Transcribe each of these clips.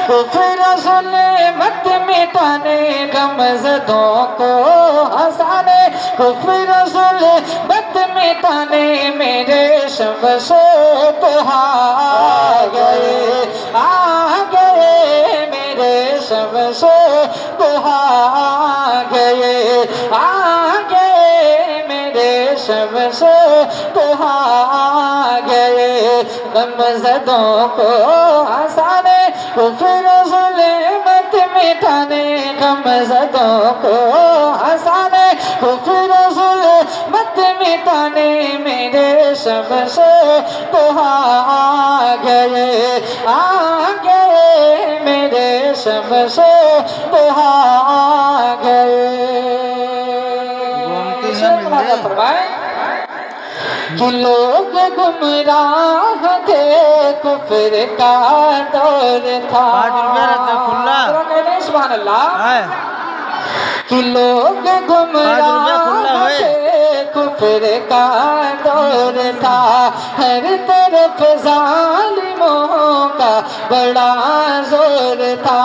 कुफ्र ज़ुल्मत मिटाने गमज़दों को हंसाने कुफ्र ज़ुल्मत मिटाने मेरे शमशो तो आ गए मेरे शमशो तो आ गए मेरे शमशो तो आ गए गमज़दों को हंसाने कुफ्र ज़ुल्मत मिटाने गमज़दों को हंसाने कुफ्र ज़ुल्मत मिटाने मेरे शमशो तो आ गए मेरे शमशो तो आ गए। कि लोग गुमराह थे कुफ्र का दौर था सुभान अल्लाह कि लोग गुमराह थे कुफ्र का दौर था हर तरफ ज़ालिमों का बड़ा जोर था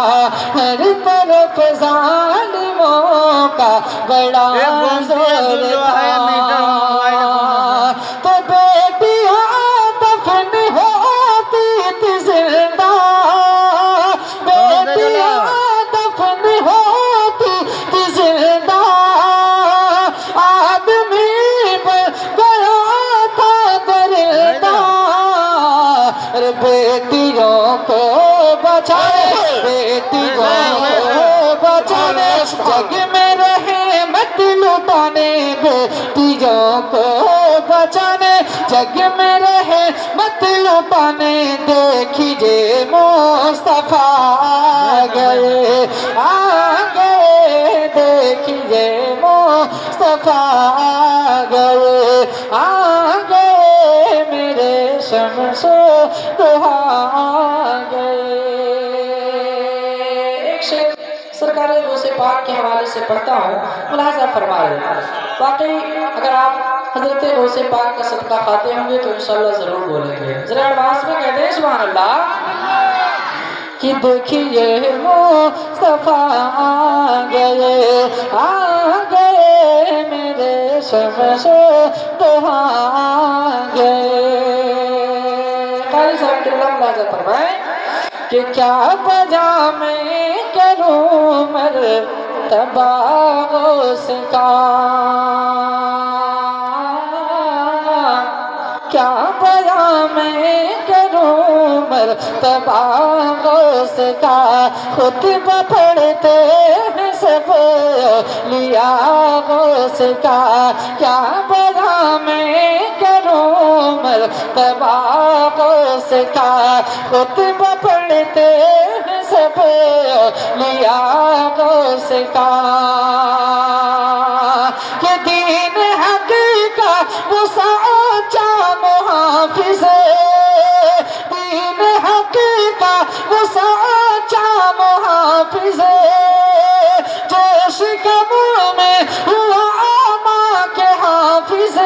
हर तरफ ज़ालिमों का बड़ा जोर था तो बेटियां दफन होती थी जिंदा बेटियां दफन होती थी जिंदा आदमी बन गया था दरिंदा बेटियों को बचाए बेटियों को बचाने जग में रहे मत लुटाने बेटियों को बचाने जग में रहे मत लुटाने देखिए मुस्तफा आ गए देखिए मुस्तफा आ गए मेरे शमशो तो आ गए। एक शेर सरकार से पाक के हवाले से पढ़ता हूँ मुलाजा फरमाए वाकई अगर आप हजरत गौसे पाक का सदका खाते होंगे तो इंशाल्लाह जरूर बोलेंगे जरा आवाज में कहते हैं सुभान अल्लाह कि देखिए मुस्तफा आ गए मेरे शमशो तो आ गए। कारी साहब के मुलाजा फरमाए कि क्या बजा मैं करूं मर्तबा उसका क्या बया मैं करूं मर्तबा उसका खुतबा पढ़ते हैं सब लिया उसका क्या बया मैं करूं मर्तबा उसका खुतबा पढ़ते हैं सब लिया उसका कि दीन हक का वो साचा मुहाफिज दीन हक का वो साचा मुहाफिज जोश कब्र में हुआ माँ के हाफिज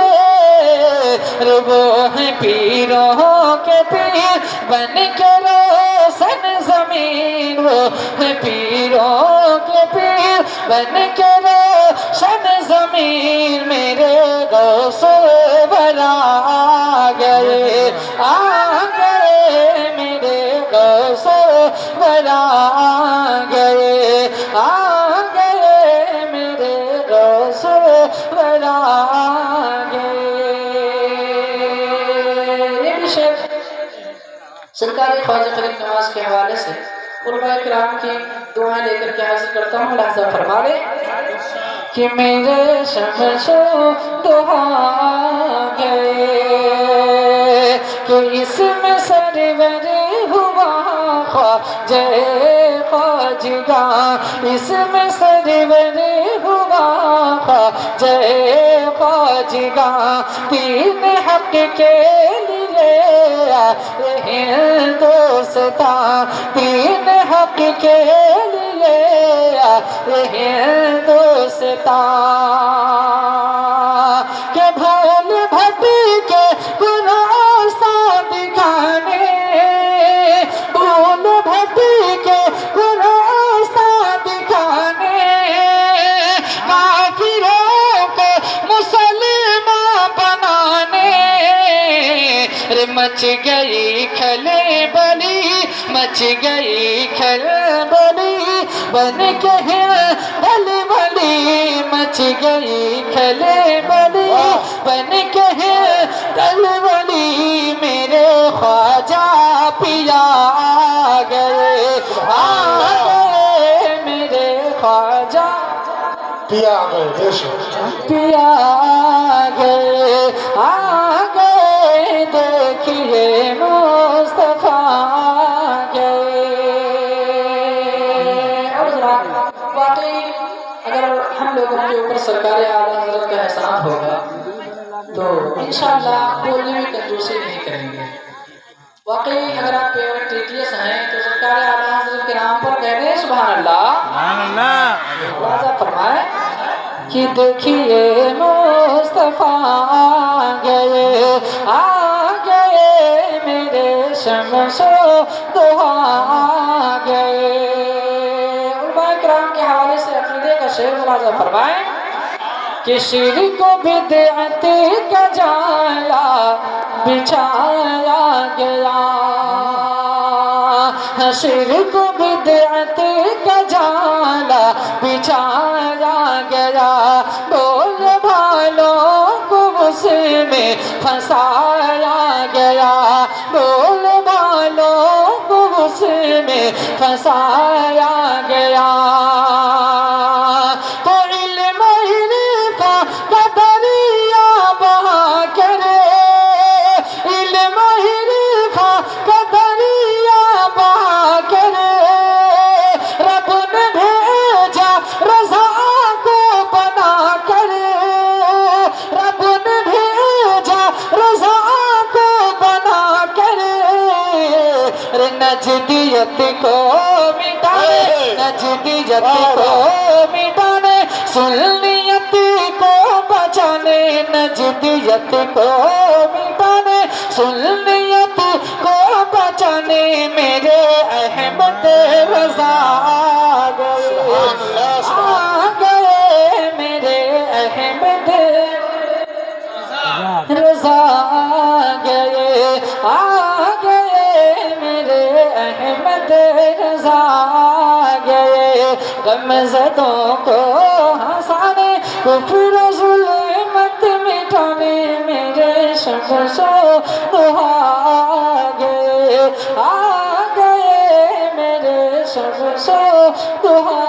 वो है पीरों के पीर बन के रोशन जमीन वो है पीरों के पीर बन के रोशन जमीन मेरे गौसे बना गए मेरे गौसे बना गए मेरे गौसे बना गए। सरकार ख्वाजा करीम नवाज के हवाले से उलमा किराम की दुआएं लेकर के हाजिर करता हूँ लहजा फरमा ले कि मेरे शमशो दुआ गए कि इसमें सरवर हुआ ख्वाजा ख्वाजगा इसमें सरवर हुआ ख्वाजा ख्वाजगा तीन हक के लिए हिंदुस्ता तीन हक के लिए हिंदुस्ता के भोल भट्टी के रास्ता दिखाने भोल भट्टी के मच गई खलबली, मच गई खलबली, बन के खलबली, मच गई खलबली, बन के खलबली, मेरे ख्वाजा पिया आ गए, मेरे ख्वाजा पिया आ गए, पिया आ गए, देखिए मुस्तफा गए। वाकई अगर हम लोगों के ऊपर सरकार आला हज़रत का एहसान होगा तो इंशाअल्लाह बोलने में कंजूसी नहीं करेंगे। वाकई अगर आप फेवरेट टीटीएस हैं तो सरकार आला हज़रत के नाम पर कह दें सुभान अल्लाह, फरमाए कि देखिए मुस्तफा आ गए, मेरे शमसो दुहा आ गए। उलमाए किराम के हवाले से अकीदे का शेर मुलाज़ा फरमाएं कि शिर्क को बिदअत का जाला बिछाया गया, शिर्क को बिदअत का जाला बिछाया गया, बोल भालों को उसमें फंसाया गया, बोल भालों को उसमें फंसाया गया। तो इल्म इरफा का दरिया बहा करे, इल्म इरफा का दरिया बहा करे, रब ने भेजा रज़ा को बना करे, रब ने भेजा रज़ा को बना करे, रे नजदियत को मिटाने, नजदियत को मिटाने, सुन्नियत को बचाने, नजदियत को मिटाने, सुन्नियत को बचाने, मेरे अहमद रज़ा आ गए, मेरे अहमद रज़ा आ गए, मेरे अहमद रज़ा आ गए, गमज़दों को हंसाने, कुफ्र ज़ुल्मत मिटाने, मेरे शमसो दुहा आ गए, मेरे शमसो दुहा